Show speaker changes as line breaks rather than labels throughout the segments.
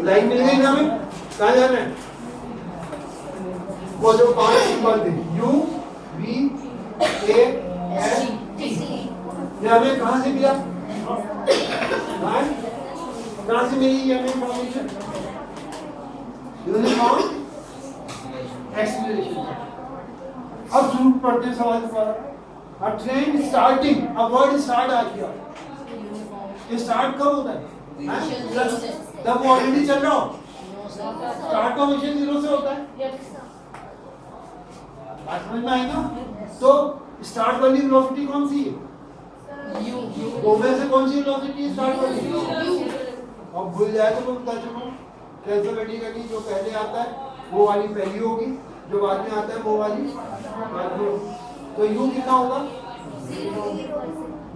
Line मिल गई ना हमें? कहाँ जाना है? वो जो 5 सिंबल थे U V A S T, ये हमें कहाँ से मिला? कहाँ से मिली ये हमें इंफॉर्मेशन? Uniform acceleration. अब शुरू पढ़ते हैं सवाल दोबारा। A train starting, a word start आ गया। ये स्टार्ट कब होता है? जब वो ऑलरेडी चल रहा हो। स्टार्ट का मिशन 0 से होता है। बात समझ में आई ना? तो स्टार्ट वाली वेलोसिटी कौन सी है? दो में से कौन सी वेलोसिटी स्टार्ट वाली? अब भूल जाए तो मैं बता चुका हूँ। कैलकुलेटिकली जो पहले आता है वो वाली पहली होगी, जो बाद में आता है वो वाली बाद में होगी। तो यू कितना होगा?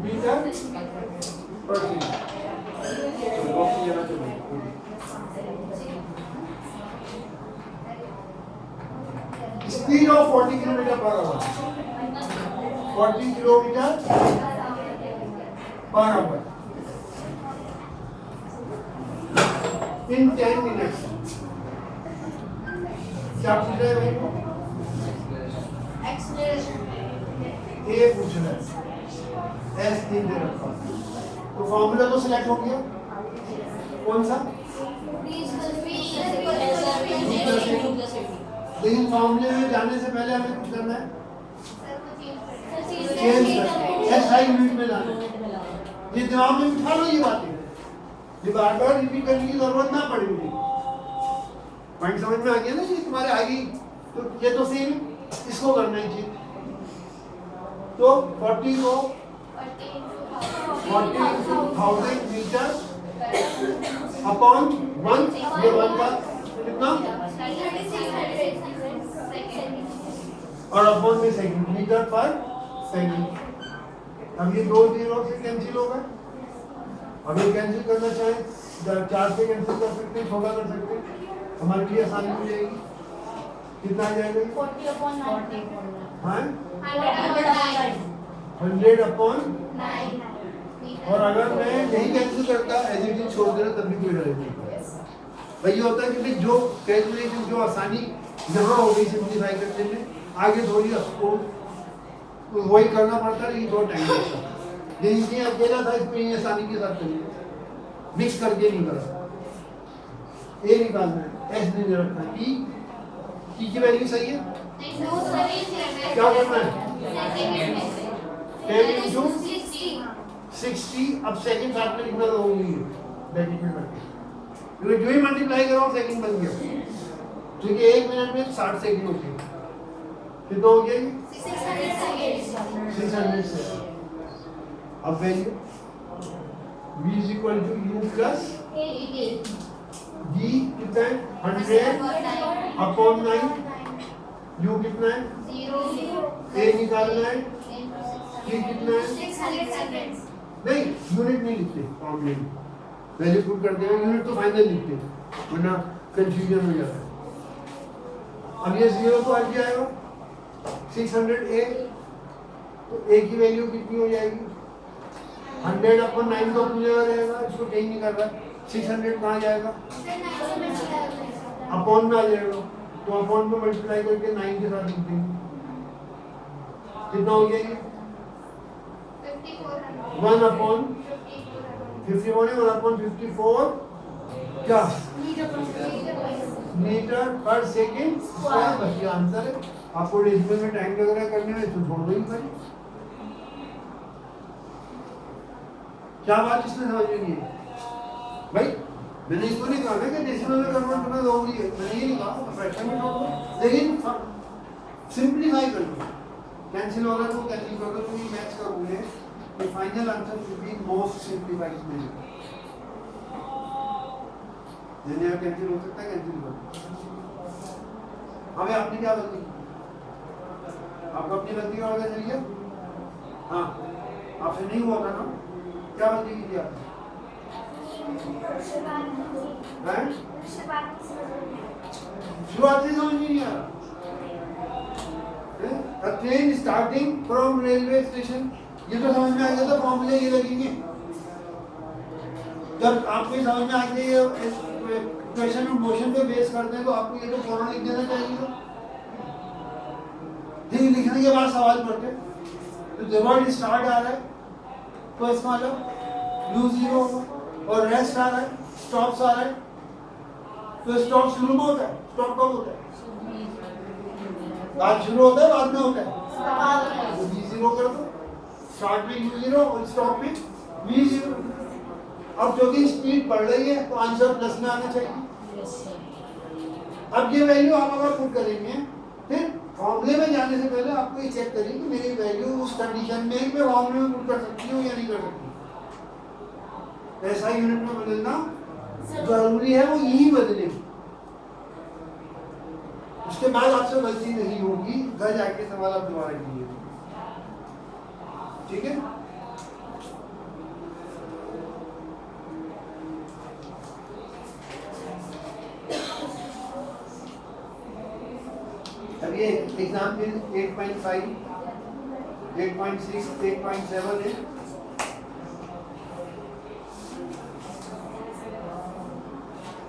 मीटर पर second. Speed of 40 kilometre per hour, 40 kilometre per hour in 10 minutes. क्या पूछ रहे हैं भाई? ए पूछ रहा है, एस 3 दे रखा। तो फॉर्मूला तो सिलेक्ट हो गया, कौन सा? लेकिन फॉर्मूले में जाने से पहले हमें कुछ करना है, चेंज करना। एसआई यूनिट में लाना है। ये दिमाग में बिठा लो ये बातें, ये बार बार रिपीट करने की जरूरत ना पड़ेगी। पॉइंट समझ में आ गया ना? ये तुम्हारे आगे तो ये तो सेम इसको करना ही चाहिए। तो 40 को 40,000 मीटर अपॉन 1, ये 1 का कितना? और अपॉन में सेकंड, मीटर पर सेकंड। अब ये 2 0 से कैंसिल होगा। अब ये कैंसिल करना चाहे 4 से कैंसिल कर सकते हैं, 16 कर सकते हैं, हमारे लिए आसानी हो जाएगी। कितना आ जाएगा? 100 अपॉन 9। और अगर मैं नहीं कैंसिल करता, एज इट इज छोड़ देना, तब भी कोई डर नहीं। भाई ये होता है कि जो कैलकुलेशन जो आसानी यहाँ हो गई सिंप्लीफाई करने में, आगे थोड़ी आपको वही करना पड़ता है, लेकिन थोड़ा टाइम लगता है। लेकिन ये अकेला था, इसमें ये आसानी के साथ करिए, मिक्स करके नहीं करा। ए निकालना है, एस नहीं रखना है। ई की वैल्यू सही है, क्या करना है? 10 इंटू 60। अब सेकंड साथ में लिखना होगी, ब्रैकेट में रख के जो ही मल्टीप्लाई करो सेकंड बन गया। ठीक है, 1 मिनट में 60 सेकंड होते हैं। कितना हो गया? 600 सेकंड। अब value v is equal to u plus d कितना है? 100 अपॉन 9। u कितना है? 0। a निकालना है, t कितना है? नहीं, यूनिट नहीं लिखते फॉर्मूले में, वैल्यू पुट करते हैं, यूनिट तो फाइनल लिखते हैं, वरना कंफ्यूजन हो जाता है। अब ये 0 तो हट जाएगा, 600a, तो a की वैल्यू कितनी हो जाएगी? 100 अपॉन 9 तो पूरा रहेगा, इसको चेंज नहीं कर रहा। 600 कहाँ जाएगा? अपॉन में आ जाएगा, तो अपॉन में मल्टीप्लाई करके 9 के साथ लिख देंगे। कितना हो गया ये? 1 अपॉन 54 है, 1 अपॉन 54 क्या? मीटर पर सेकेंड स्क्वायर। बस ये आंसर है। आपको डेसिमल में टाइम लग रहा है करने में, तो छोड़ दो ही भाई। क्या बात इसमें समझ में नहीं है भाई? मैंने इसको नहीं कहा ना कि डेसिमल में कन्वर्ट करना जरूरी है, मैंने ये नहीं कहा फ्रैक्शन में छोड़ दो, लेकिन सिंपलीफाई कर लो। कैंसिल हो रहा है तो कैंसिल कर दो, क्योंकि मैथ्स का रूल है कि final answer should be most simplified method. जिन्हें कैंसिल हो सकता है कैंसिल कर दो। हमें आपने क्या गलती की? आपको अपनी गलती का पता चल गया? हाँ, आपसे नहीं हुआ था ना? क्या गलती की थी आपने? शुरुआत से समझ नहीं आ रहा। Train starting from railway station, ये तो समझ में आ गया था, फॉर्मूले ये लगेंगे। जब आपको ये समझ में आ गई क्वेश्चन ऑफ मोशन पे बेस करते हैं तो आपको ये तो फौरन लिख देना चाहिए। ठीक, लिखने के बाद सवाल पढ़ते तो जब वर्ड स्टार्ट आ रहा है तो इसका मतलब यू जीरो होगा, और रेस्ट आ रहा है, स्टॉप्स आ रहा है, तो स्टॉप शुरू में होता है, स्टॉप कब होता है? बाद शुरू होता है, बाद में होता है, तो वी जीरो कर दो, स्टार्ट में यू जीरो और स्टॉप में वी जीरो। अब जो कि स्पीड बढ़ रही है तो आंसर प्लस में आना चाहिए। अब ये वैल्यू आप अगर पुट करेंगे, फिर फॉर्मूले में जाने से पहले आपको ये चेक करिए कि मेरी वैल्यू उस कंडीशन में मैं फॉर्मूले में पुट कर सकती हूँ या नहीं कर सकती। ऐसा यूनिट में बदलना जरूरी है, वो यही बदले, उसके बाद आपसे गलती नहीं होगी, घर जाके सवाल आप दोबारा कीजिए। ठीक है, अब ये एग्जाम्पल 8.5, 8.6, 8.7 है।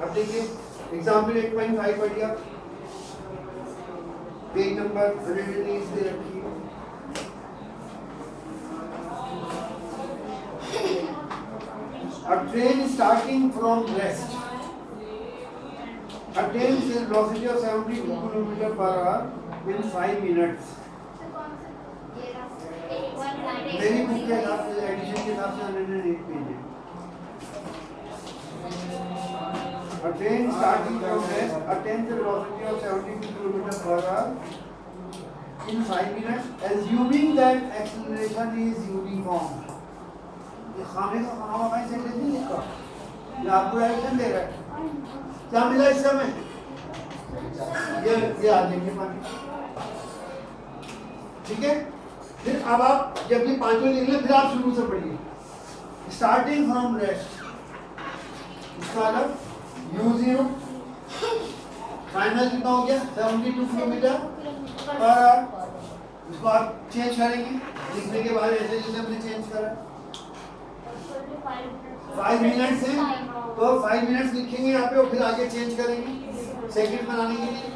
अब देखिए एग्जाम्पल 8.5 पढ़िए, पेज नंबर 130 से रखिए। A train starting from rest attains a velocity of 72 km per hour in 5 minutes. मेरी बुक के हिसाब से, एडिशन के हिसाब से 108 पेज है। A train starting from rest attains a velocity of 72 km per hour in 5 minutes, assuming that acceleration is uniform. ये खाने का खाना वाला सेंटेंस नहीं लिखा, ये आपको डायरेक्शन दे रहा है। क्या मिला इस समय? ये आ जाएंगे पानी। ठीक है, फिर अब आप जब ये पांचों लिख लें, फिर आप शुरू से पढ़िए। स्टार्टिंग फ्रॉम रेस्ट, इसका अलग यू जीरो, फाइनल कितना हो गया 72 किलोमीटर पर आवर। इसको आप चेंज करेंगे, लिखने के बाद ऐसे जैसे हमने चेंज करा 5 मिनट्स है, तो 5 मिनट्स लिखेंगे यहाँ पे और फिर आगे चेंज करेंगे सेकंड बनाने के लिए।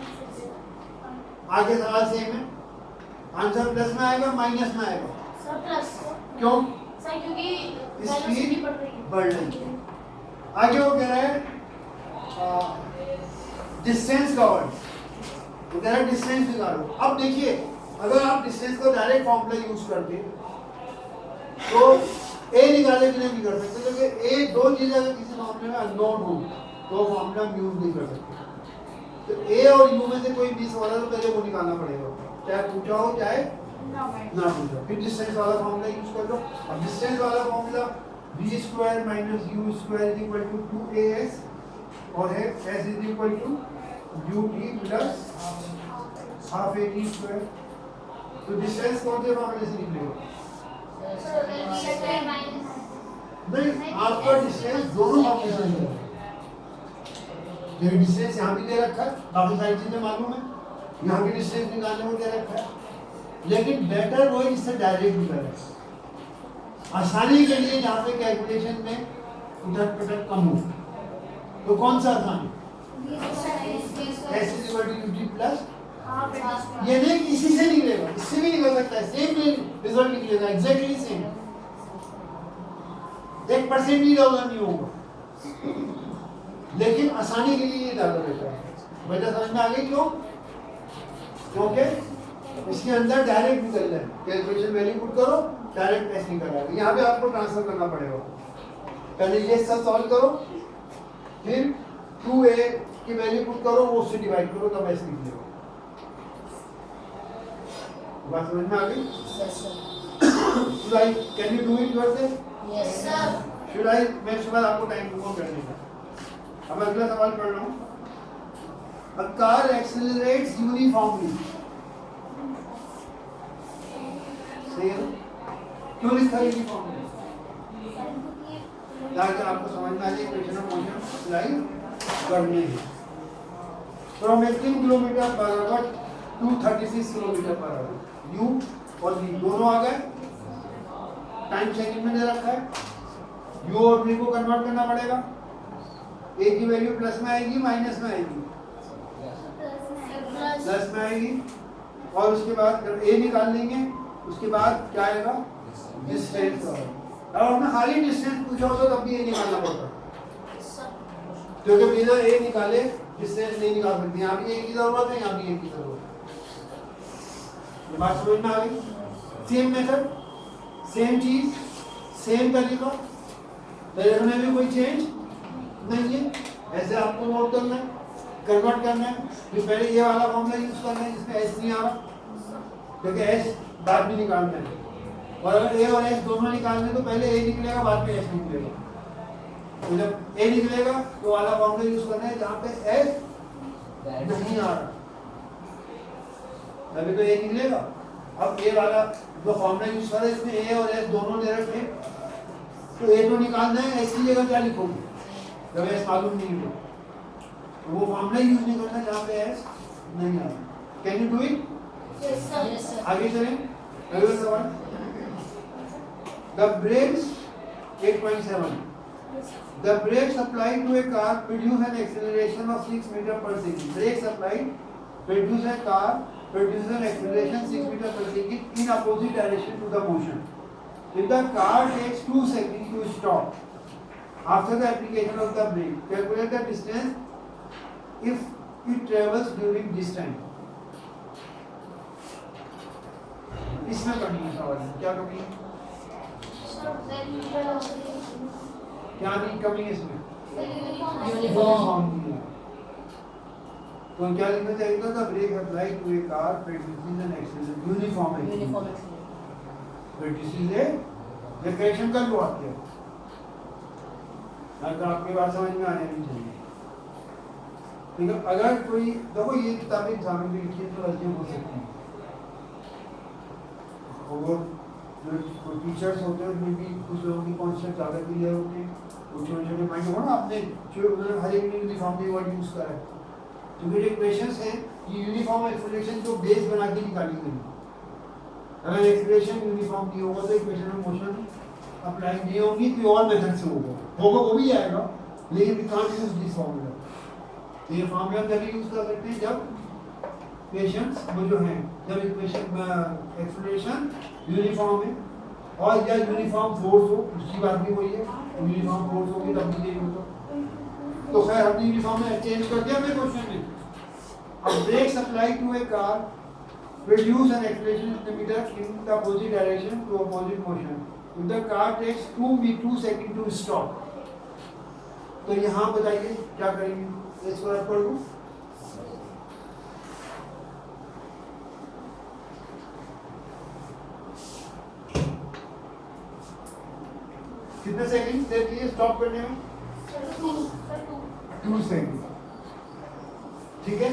आगे सवाल सेम है, आंसर प्लस में आएगा माइनस में आएगा? Sir plus. क्यों? सर क्योंकि स्पीड बढ़ रही है। आगे वो कह रहा है डिस्टेंस कवर्ड, वो कह रहा है डिस्टेंस निकालो। अब देखिए अगर आप डिस्टेंस को डायरेक्ट फॉर्मूला यूज करते तो ए निकाले बिना नहीं कर सकते, क्योंकि ए दो चीजें अगर किसी मामले में अननोन हो तो फॉर्मूला हम यूज नहीं कर सकते। तो ए और यू में से कोई बीच वाला तो पहले वो निकालना पड़ेगा, चाहे पूछा हो चाहे ना पूछा। फिर डिस्टेंस वाला फॉर्मूला यूज कर लो। अब डिस्टेंस वाला formula v square minus u square is equal to 2as और है s is equal to ut plus half at square. तो डिस्टेंस कौन से फॉर्मूले से निकलेगा? नहीं, आपका डिस्टेंस दोनों फॉर्मूले से निकलेगा। ये डिस्टेंस यहाँ भी दे रखा है, बाकी सारी चीजें मालूम है, यहाँ भी डिस्टेंस निकालने को दे रखा है, लेकिन बेटर वो इससे डायरेक्ट निकल रहा है आसानी के लिए, जहाँ पे कैलकुलेशन में उधर पटक कम हो। तो कौन सा आसान? s = प्लस, ये नहीं इसी से निकलेगा, इससे भी निकल सकता है, सेम रिजल्ट निकलेगा, एग्जैक्टली सेम, 1% भी डाउन नहीं होगा, लेकिन आसानी के लिए ये डाला रहता है। वजह समझ में आ गई क्यों? क्योंकि इसके अंदर डायरेक्ट निकल रहा है, कैलकुलेशन वैल्यू पुट करो डायरेक्ट एस निकल आएगा। यहाँ पे आपको ट्रांसफर करना पड़ेगा, पहले ये सब सॉल्व करो, फिर 2a की वैल्यू पुट करो, वो उससे डिवाइड करो, तब एस निकलेगा। बात समझ में आ गई? Should I, can you do it yourself?
Yes sir.
Should I make sure आपको टाइम को करने का। अब अगला सवाल पढ़ रहा हूँ। A car accelerates uniformly. सही है? क्यों लिखा है uniformly? ताकि आपको समझ में आ जाए क्वेश्चन ऑफ मोशन अप्लाई करने हैं। From 18 kilometre per hour to 36 kilometre per hour, U और V दोनों आ गए, टाइम सेकंड में दे रखा है,
u और v को कन्वर्ट करना पड़ेगा। a की वैल्यू प्लस में आएगी माइनस में आएगी? प्लस में आएगी। और उसके बाद जब a निकाल लेंगे उसके बाद क्या आएगा? डिस्टेंस। अब हमने खाली डिस्टेंस पूछा होता तब भी a निकालना पड़ता, क्योंकि बिना a निकाले डिस्टेंस नहीं निकाल सकते। यहाँ भी a की जरूरत है, यहाँ भी a की जरूरत है। ये बात समझ में आ गई? सेम मेथड, सेम चीज, सेम तरीका, मेथड में भी कोई चेंज नहीं है। ऐसे आपको नोट करना है, कन्वर्ट करना है। फिर पहले ये वाला फॉर्मूला यूज करना है जिसमें एस नहीं आ रहा, क्योंकि एस बाद में निकालना है। और अगर ए और एस दोनों निकालने तो पहले ए निकलेगा बाद में एस निकलेगा। तो जब ए निकलेगा तो वाला फॉर्मूला यूज करना है जहाँ पे एस नहीं आ रहा, तभी तो ए निकलेगा। अब ए वाला जो फॉर्मूला यूज कर रहे हैं इसमें ए और एस दोनों दे रखे हैं, तो ए तो निकालना है, एस की जगह क्या लिखोगे जब एस मालूम नहीं हो? तो वो फॉर्मूला यूज नहीं करना जहाँ पे एस नहीं आ रहा। Can you do it?
Yes, sir.
आगे चलें। अगला सवाल, the breaks 8.7 the brakes applied to a car produce an acceleration of 6 meter per second. Brakes applied produce a car produces an acceleration 6 meter per second in opposite direction to the motion. If the car takes 2 seconds to stop after the application of the brake, calculate the distance if it travels during this time. इसमें कमी है सवाल में, क्या कमी है? क्या नहीं कमी है इसमें? यूनिफॉर्म नहीं है। तो क्या लिखना चाहिए था? Brake apply to a car producing an acceleration uniform producing a correction कर लो आपके, अगर आपकी बात समझ में आने नहीं चाहिए। लेकिन अगर कोई देखो ये किताबें एग्जाम में लिखी है तो गलतियाँ हो सकती हैं, और जो टीचर्स होते हैं उनमें भी कुछ लोगों की कॉन्सेप्ट ज़्यादा क्लियर होते हैं, कुछ छोटे छोटे माइंड हो ना, आपने जो उन्होंने हर एक यूनिफॉर्म के वर्ड यूज़ करा है। तो मेरे क्वेश्चंस हैं कि यूनिफॉर्म एक्सप्रेशन को बेस बना के निकाली गई। अगर एक्सप्रेशन यूनिफॉर्म की होगा तो इक्वेशन में मोशन अप्लाई नहीं होगी, कोई और मेथड से होगा वो भी आएगा, लेकिन we can't use this formula. तो ये फॉर्मूला तभी यूज कर सकते हैं जब इक्वेशंस वो जो हैं, जब इक्वेशन एक्सप्रेशन यूनिफॉर्म है और या यूनिफॉर्म फोर्स हो, उसकी बात भी वही है, यूनिफॉर्म फोर्स होगी तब भी यही होगा। तो खैर हमने यूनिफॉर्म में चेंज कर दिया मेरे क्वेश्चन में। अब brakes apply to a car produce an acceleration in the opposite direction to opposite motion. If the car takes 2 seconds to stop, तो यहाँ बताइए क्या करेंगे? इसको रख पढ़ दूँ। कितने सेकंड देती है स्टॉप करने में? 2 सेकंड। ठीक है,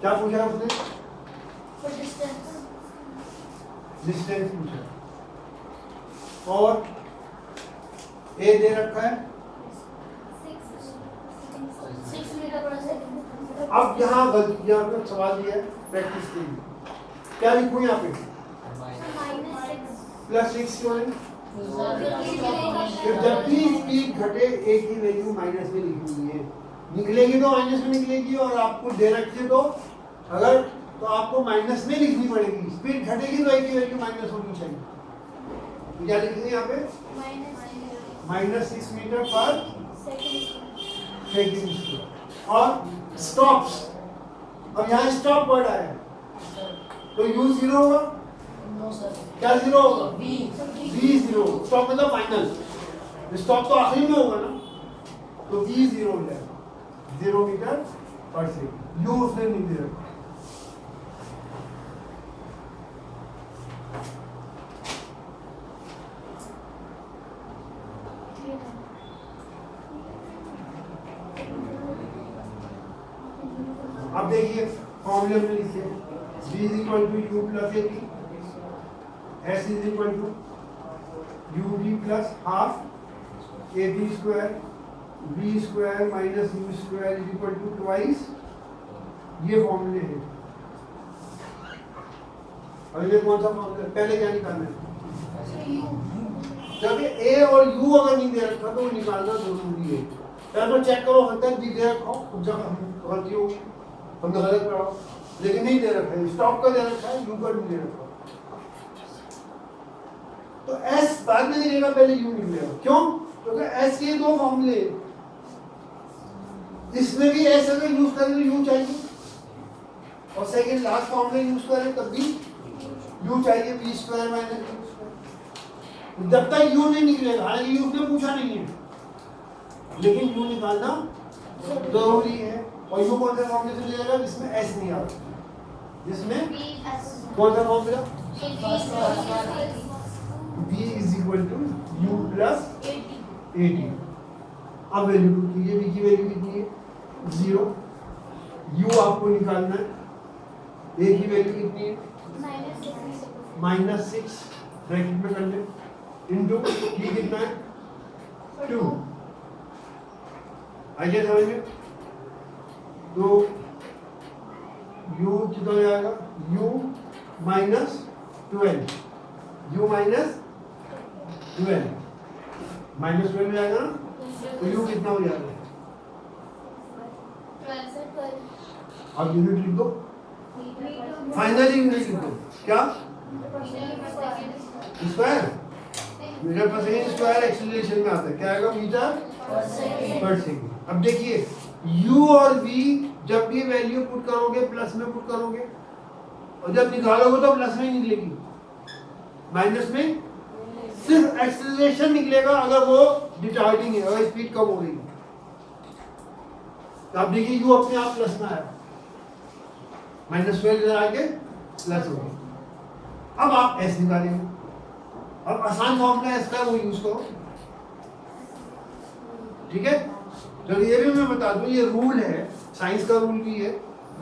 क्या पूछा उसने? डिस्टेंस पूछा, और ए दे रखा है
6 मीटर पर सेकंड।
अब यहाँ पे सवाल दिया है प्रैक्टिस के लिए, क्या लिखूं यहाँ पे? +6 क्यों है? जब भी स्पीड घटे ए की वैल्यू माइनस में लिखी हुई है, निकलेगी तो माइनस में निकलेगी, और आपको दे रखी है तो अगर तो आपको माइनस में लिखनी पड़ेगी। स्पीड घटेगी तो ए की वैल्यू माइनस होनी चाहिए। तो क्या लिखेंगे यहाँ पे? -6 मीटर पर सेकंड। और स्टॉप्स, अब यहाँ स्टॉप वर्ड आया तो यू 0 होगा, क्या 0 होगा? बी 0। स्टॉप मतलब फाइनल, स्टॉप तो आखिरी में होगा ना, तो बी 0 हो जाएगा, 0 मीटर पर सेकंड। यू उसने नहीं दे रखा। अब देखिए फॉर्मूले में लिखिए v = u + ab, s = ub + ½ ab² v² - u² = twice. ये फॉर्मूले हैं। अब ये कौन सा फॉर्मूला? पहले क्या निकालना है?
जब ये ए और यू अगर नहीं दे रखा तो वो निकालना जरूरी है। या तो चेक करो हद तक दे रखा हो, जब गलती होगी हमने गलत पढ़ा, लेकिन नहीं दे रखा है, स्टॉप का दे रखा है, यू का नहीं दे रखा। तो एस बाद में निकलेगा, पहले यू निकलेगा। क्यों? क्योंकि एस के दो फॉर्मूले, इसमें भी एस अगर यूज करें तो यू चाहिए, और सेकंड लास्ट फॉर्मूले यूज करें तब भी यू चाहिए, b square minus u square. जब तक यू नहीं निकलेगा, हालांकि यू ने पूछा नहीं है, लेकिन यू निकालना जरूरी है। और यू कौन सा फॉर्मूले से मिलेगा? जिसमें एस नहीं आता, जिसमें कौन सा फॉर्मूला? b is equal to u plus 80। अब वैल्यू पुट कीजिए, b की वैल्यू कितनी है? 0। u आपको निकालना है, a की वैल्यू कितनी है? -6 ब्रैकेट में कर ले, इनटू t कितना है? 2। आइए समझ में। तो u कितना हो जाएगा? u minus 12, u minus 12 minus 12 हो जाएगा ना, तो u कितना हो जाएगा? अब यूनिट लिख दो, फाइनली यूनिट लिख दो। क्या? स्क्वायर, मीटर पर सेकंड स्क्वायर एक्सीलरेशन में आता है, क्या आएगा? मीटर पर सेकंड। अब देखिए u और v जब भी वैल्यू पुट करोगे प्लस में पुट करोगे, और जब निकालोगे तो प्लस में ही निकलेगी, माइनस में सिर्फ एक्सीलरेशन निकलेगा अगर वो रिटार्डिंग है, अगर स्पीड कम हो रही है। तो आप देखिए u अपने आप प्लस में आया, -12 इधर आके प्लस हो गया। अब आप s निकालेंगे, अब आसान फॉर्मूला s का वो यूज करो, ठीक है। चलिए ये भी मैं बता दूं, ये रूल है, साइंस का रूल भी है,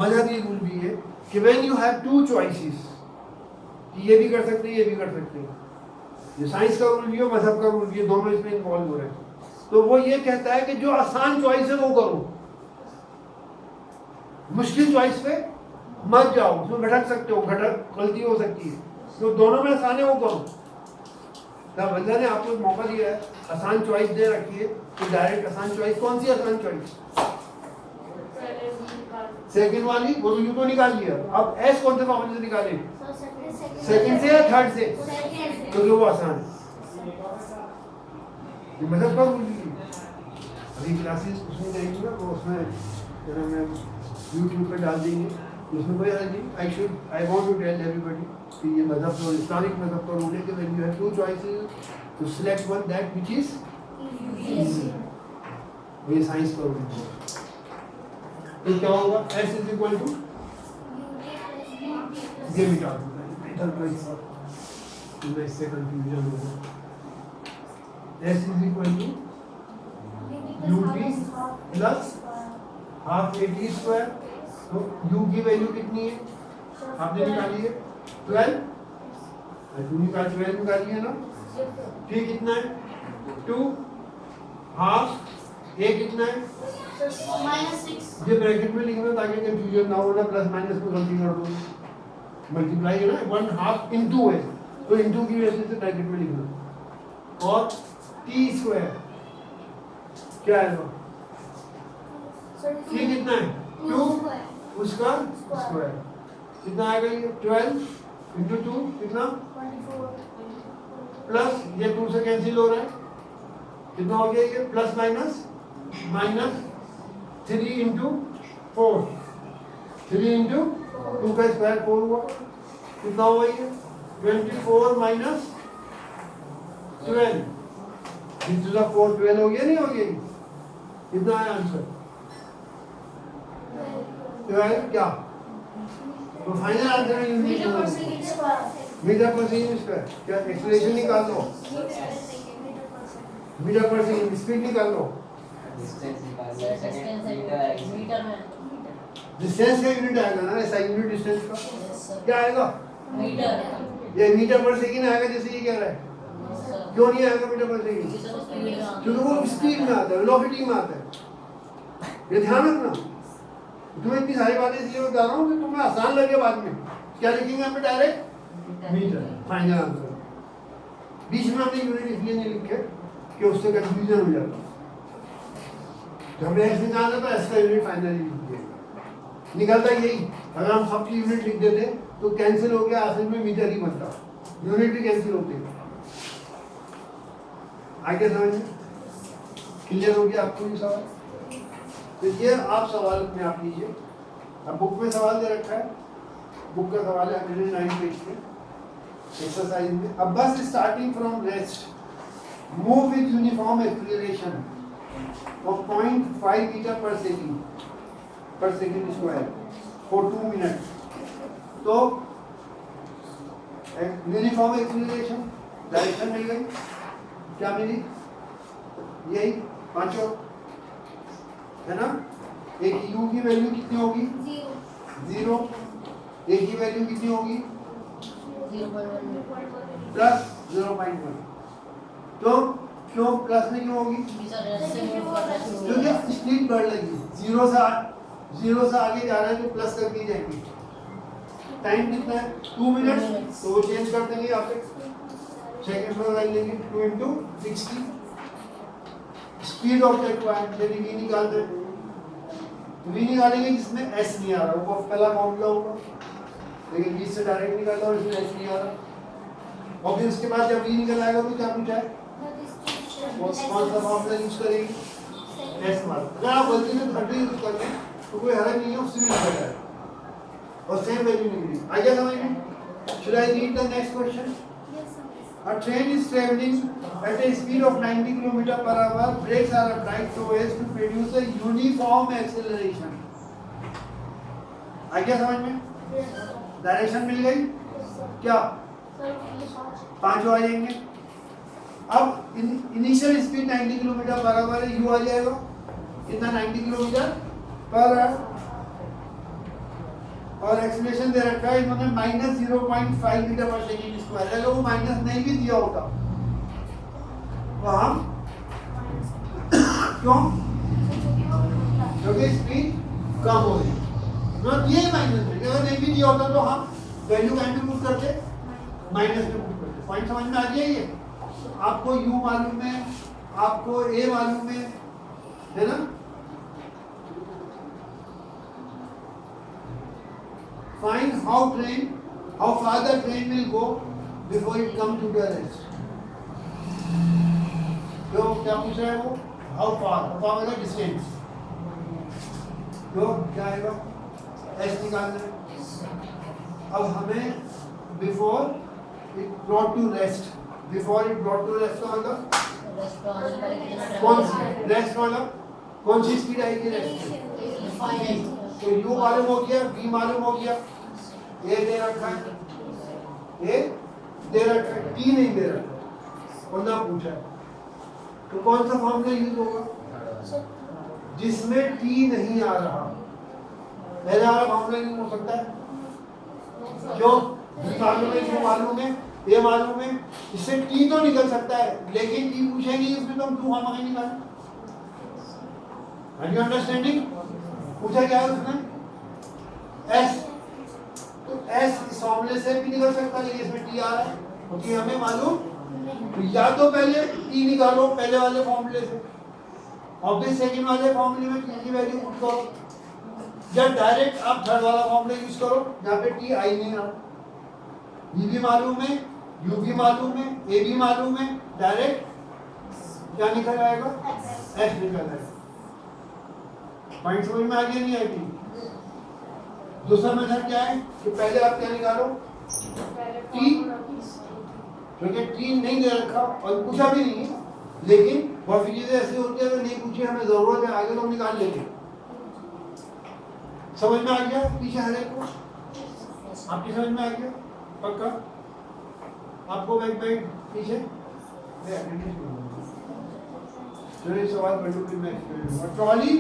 मजहबी रूल भी है, कि when you have two choices, कि ये भी कर सकते हैं, ये भी कर सकते हैं। ये साइंस का रूल भी है, मजहब का रूल भी है, दोनों इसमें इन्वॉल्व हो रहे हैं। तो वो ये कहता है कि जो आसान चॉइस है वो करो, मुश्किल चॉइस पे मत जाओ, उसमें भटक सकते हो, गलती हो सकती है। तो दोनों में आसान है वो करो। तब अल्लाह ने आपको मौका दिया है, आसान चॉइस दे रखी है, तो डायरेक्ट आसान चॉइस कौन सी आसान चॉइस? सेकंड वाली, वो यू तो निकाल लिया। अब एस कौन से फॉर्मूले से निकाले? सेकंड से या थर्ड से? तो जो वो आसान है, मतलब कब अभी क्लासेस उसमें जाएंगे ना, वो उसमें जरा मैं यूट्यूब पे डाल देंगे, उसमें कोई हर्ज नहीं। I want to tell everybody कि ये मजहब तो इस्लामिक मजहब का रूल है कि when you have two choices to select one that which is easy. ये साइंस का रूल है। तो क्या होगा? s इज इक्वल टू, ये मिटा दूंगा तो इससे कंफ्यूजन होगा। s is equal to ut plus half at square. तो u की वैल्यू कितनी है आपने निकाली है? 12। निकाली है ना। t कितना है? 2। हाफ a कितना है?
-6।
ये ब्रैकेट में लिखना ताकि कंफ्यूजन ना हो ना, प्लस माइनस में गलती कर दो, मल्टीप्लाई है ना, 1/2 इनटू है, तो इनटू की वजह से ब्रैकेट में लिखना। और t स्क्वायर क्या आएगा? t कितना है? 2, उसका स्क्वायर कितना आएगा? ये 12 इंटू 2 कितना? प्लस ये 2 से कैंसिल हो रहा है, कितना हो गया ये? प्लस माइनस -3 इंटू 4, 3 इंटू 2 का स्क्वायर 4 हुआ, कितना हुआ ये? 24 माइनस 12 इंटू 4, 12 हो गया नहीं हो गया? कितना है आंसर? 12 क्या? तो फाइनल आंसर है मीटर पर सेकंड स्क्वायर। क्या एक्सप्रेशन निकाल लो, मीटर पर सेकंड स्पीड निकाल लो, डिस्टेंस का यूनिट आएगा ना, ऐसा यूनिट डिस्टेंस का क्या आएगा? मीटर। ये मीटर पर सेकंड आएगा जैसे ये कह रहा है। क्यों नहीं आएगा मीटर पर सेकंड? क्योंकि वो स्पीड में आता है, वेलोसिटी में आता है। ये ध्यान रखना, तुम्हें इतनी सारी बातें इसलिए बता रहा हूँ कि तुम्हें आसान लगे बाद में। क्या लिखेंगे यहाँ पे? Direct metre. फाइनल आंसर
बीच में हमने यूनिट इसलिए नहीं लिखे कि उससे कंफ्यूजन हो जाता। जब हमें एस निकालना था एस का यूनिट फाइनली लिख दिया, निकलता यही। अगर हम सबकी यूनिट लिख देते तो कैंसिल हो गया, असल में मीटर ही बनता, यूनिट भी कैंसिल होते। आगे समझ में क्लियर हो गया आपको ये सवाल? तो ये आप सवाल में आप लीजिए। अब बुक में सवाल दे रखा है, बुक का सवाल है 109 पेज पे एक्सरसाइज में। अब बस starting from rest move with uniform acceleration of 0.5 meter per second square for 2 minutes। तो यूनिफॉर्म एक्सीलरेशन डायरेक्शन मिल गई, क्या मिली? यही पांचों है ना। एक u की वैल्यू कितनी होगी? 0। एक की वैल्यू कितनी होगी? प्लस 0.1। तो क्यों प्लस में क्यों होगी? क्योंकि स्पीड बढ़ लगी, 0 से आगे जा रहा है तो प्लस कर दी जाएंगे। टाइम कितना है? 2 मिनट, तो वो चेंज कर देंगे यहाँ पे, सेकंड में लगा लेंगे 2 into 60। स्पीड ऑफ दैट यदि v निकालते हैं तो v निकालेंगे जिसमें s नहीं आ रहा, वो पहला फॉर्मूला होगा, लेकिन v से डायरेक्ट निकाला और इसमें s नहीं आ रहा। और फिर उसके बाद जब v निकल आएगा तो क्या पूछा है? कौन सा फॉर्मूला यूज करेंगे? S mark. अगर आप गलती से 30 यूज कर लें तो कोई हर्ज नहीं है, उससे भी निकल जाए और सेम वैल्यू निकली। आ गया समझ में? Should I read the next question? A train is traveling at a speed of 90 km/h. Brakes are applied so as to produce a uniform acceleration। आ गया समझ में? डायरेक्शन मिल गई, क्या पांचों आ जाएंगे। अब इनिशियल स्पीड 90 km/h है, u आ जाएगा कितना? 90 km/h। और एक्सीलरेशन दे रखा है इन्होंने -0.5 मीटर पर सेकंड स्क्वायर। अगर वो माइनस नहीं भी दिया होता तो हम क्यों? क्योंकि स्पीड कम हो गई, ये माइनस में। अगर नहीं भी दिया होता तो हम वैल्यू कहीं भी पुट करते, माइनस में पुट करते। पॉइंट समझ में आ गया? ये आपको u मालूम है, आपको a मालूम है ना। Find how far the train will go before it come to the rest। तो क्या पूछ रहा है वो? how far मतलब डिस्टेंस। तो क्या आएगा? s निकालना है। अब हमें before it brought to rest, before it brought to rest का मतलब कौन सी रेस्ट मतलब कौन सी स्पीड आएगी रेस्ट में? तो u मालूम हो गया, v मालूम हो गया, a दे रखा है, a दे रखा है, t नहीं दे रखा, कौन सा पूछा है। तो कौन सा फॉर्मूला यूज होगा? जिसमें t नहीं आ रहा, पहले वाला फॉर्मूला यूज हो सकता है। क्यों? मालूम है, क्यों मालूम है, ये मालूम है, इससे t तो निकल सकता है, लेकिन t पूछेंगे इसमें तो हम 2 हम आगे निकालें। Are you understanding? पूछा क्या है उसने? s, तो s इस फॉर्मूले से भी निकल सकता है, लेकिन इसमें t आ रहा है, क्योंकि हमें मालूम, तो या तो पहले t निकालो पहले वाले फॉर्मूले से, और फिर सेकंड वाले फॉर्मूले में t की वैल्यू पुट करो, या डायरेक्ट आप थर्ड वाला फॉर्मूला यूज करो जहाँ पे t आई नहीं रहा। v भी मालूम है, u भी मालूम है, a भी मालूम है, डायरेक्ट क्या निकल आएगा? s निकल आएगा। पॉइंट समझ में आ गया नहीं आएगी? दूसरा मेथड क्या है कि पहले आप क्या निकालो? t, क्योंकि t नहीं दे रखा और पूछा भी नहीं है, लेकिन बहुत सी चीजें ऐसी होती है अगर नहीं पूछी हमें जरूरत है आगे तो हम निकाल लेंगे। समझ में आ गया पीछे हर एक को? आपकी समझ में आ गया पक्का? आपको बैक बैक पीछे चलिए सवाल पढ़ो फिर मैं एक्सप्लेन करूंगा। Trolley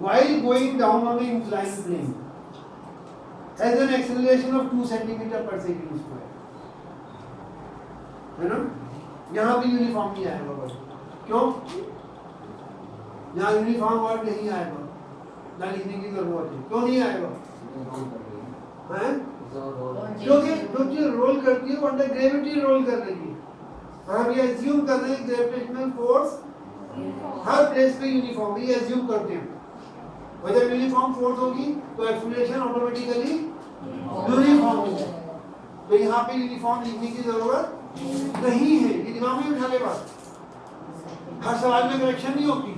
while going down on an inclined plane has an acceleration of 2 centimeter per second square, है ना? यहाँ भी यूनिफॉर्म नहीं आएगा बस, क्यों? यहाँ यूनिफॉर्म वर्ड नहीं आएगा, ना लिखने की जरूरत है। क्यों नहीं आएगा? हैं? क्योंकि रोल करती है वो अंडर ग्रेविटी रोल कर रही है, और हम ये एज्यूम कर रहे हैं ग्रेविटेशनल फोर्स हर प्लेस पे यूनिफॉर्म, ये एज्यूम करते हैं। और जब यूनिफॉर्म फोर्स होगी तो एक्सीलरेशन ऑटोमेटिकली यूनिफॉर्म होगा। तो यहाँ पे यूनिफॉर्म लिखने की जरूरत नहीं है, ये दिमाग में उठा ले बात। हर सवाल में करेक्शन नहीं होती।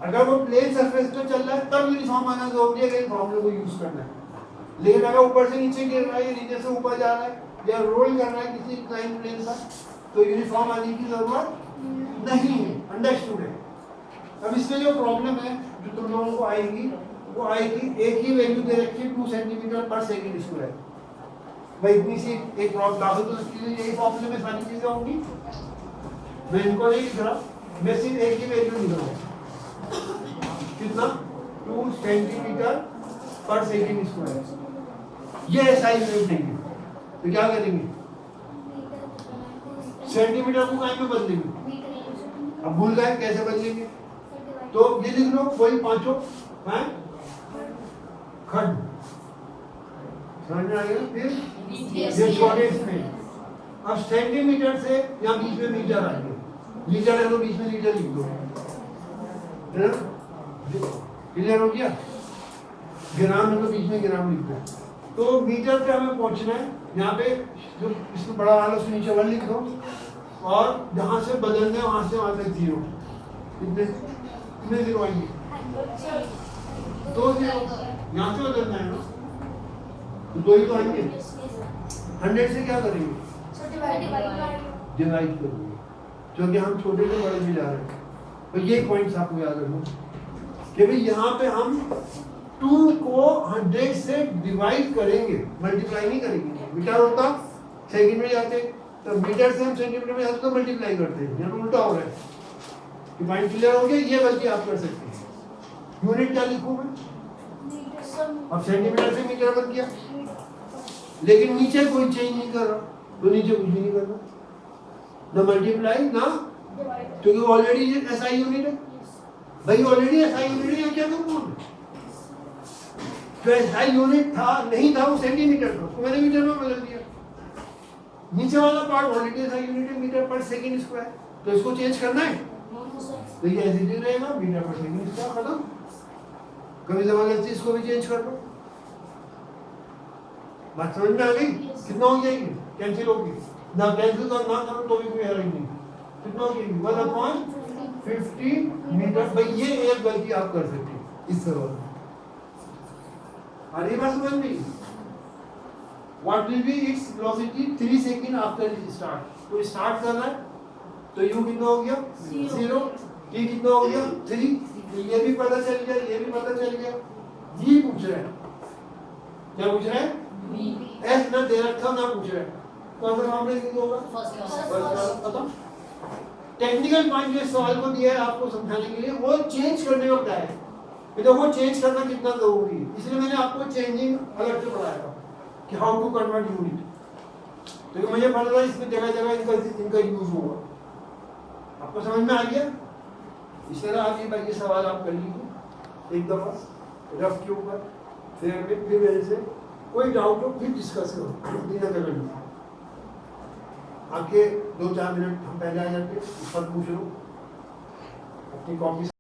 अगर वो प्लेन सरफेस पे चल रहा है तब यूनिफॉर्म आना जरूरी है, अगर फॉर्मूले को यूज करना है। लेकिन अगर ऊपर से नीचे गिर रहा है या नीचे से ऊपर जा रहा है या रोल कर रहा है किसी इंक्लाइन प्लेन पर, तो यूनिफॉर्म आने की जरूरत नहीं है। अंडरस्टूड है। अब इसमें जो प्रॉब्लम है जो तुम लोगों को आएगी वो आएगी, एक ही वैल्यू दे रखी है 2 सेंटीमीटर पर सेकेंड स्क्वायर। भाई इतनी सी एक प्रॉब्लम दाखिल तो सकती है, यही प्रॉब्लम में सारी चीजें होंगी। मैं इनको नहीं लिख रहा, मैं सिर्फ एक ही वैल्यू लिख रहा हूँ, कितना 2 सेंटीमीटर पर सेकेंड स्क्वायर। ये ऐसा ही यूनिट नहीं है, तो क्या करेंगे, सेंटीमीटर को कहीं पे बदलेंगे। अब भूल गए कैसे बदलेंगे, तो ये लिख लो कोई पांचों हैं खंड, समझ में आ गया। फिर ये छोटे इसमें, अब सेंटीमीटर से यहाँ बीच में मीटर आ गया, मीटर है तो बीच में लीटर लिख दो, क्लियर हो गया। ग्राम है तो बीच में ग्राम लिख दो। तो मीटर पे हमें पहुंचना है, यहाँ पे जो इसमें बड़ा वाला उसके नीचे 1 लिख दो, और जहाँ से बदलने वहाँ से वहाँ तक 0। कितने 0 आएंगे, 2 0। यहाँ से बदलना है ना, तो 2 ही तो आएंगे। 100 से क्या करेंगे, डिवाइड करेंगे, क्योंकि हम छोटे से बड़े में जा रहे हैं। तो ये पॉइंट्स आपको याद रखो कि भाई यहाँ पे हम 2 को 100 से डिवाइड करेंगे, मल्टीप्लाई नहीं करेंगे। मीटर होता सेकंड में जाते, तो मीटर से हम सेंटीमीटर में जाते तो मल्टीप्लाई करते हैं, यहाँ उल्टा हो रहा है। कि पॉइंट क्लियर हो गया, ये गलती आप कर सकते हैं। यूनिट क्या लिखूं मैं, अब सेंटीमीटर से मीटर बन गया, लेकिन नीचे कोई चेंज नहीं कर रहा, तो नीचे कुछ भी नहीं करना, ना मल्टीप्लाई ना, क्योंकि ऑलरेडी एसआई यूनिट है। भाई ऑलरेडी एसआई यूनिट है, क्या करूं, जो एसआई यूनिट था नहीं था वो सेंटीमीटर था, तो मैंने मीटर में बदल दिया। नीचे वाला पार्ट ऑलरेडी एसआई यूनिट है, मीटर पर सेकंड स्क्वायर, तो इसको चेंज करना है, तो ये ऐसे ही रहेगा, मीटर पर सेकंड स्क्वायर खत्म। कभी जबरदस्ती इसको भी चेंज कर दो। बात समझ में आ गई, कितना हो जाएगी, कैंसिल होगी ना, कैंसिल कर ना करो तो भी कोई एरर नहीं। कितना हो जाएगी 1/50 मीटर। भाई ये एक गलती आप कर सकते हैं इस सवाल में। अरे बात समझ में, what will be its velocity 3 second after start. तो स्टार्ट कर रहा है तो u कितना हो गया 0, t कितना हो गया 3, ये भी पता चल गया, ये भी पता चल गया। ये पूछ रहा है, क्या पूछ रहा है, s ना दे रखा ना पूछ रहा है, कौन सा मामला होगा, फर्स्ट खत्म। टेक्निकल पॉइंट जो सवाल को दिया है आपको समझाने के लिए, वो चेंज करने का क्या है, तो वो चेंज करना कितना जरूरी है, इसलिए मैंने आपको चेंजिंग अलग से पढ़ाया था कि हाउ टू कन्वर्ट यूनिट। तो मुझे पता था इसमें जगह जगह इनका यूज होगा। आपको समझ में आ गया। इस तरह आप ये सवाल आप कर लीजिए एक दफा रफ के ऊपर, फिर मेरे से कोई डाउट हो फिर डिस्कस करो, बिना करना। आपके 2-4 मिनट हम पहले आ जाते, सब पूछ लो अपनी कॉपी।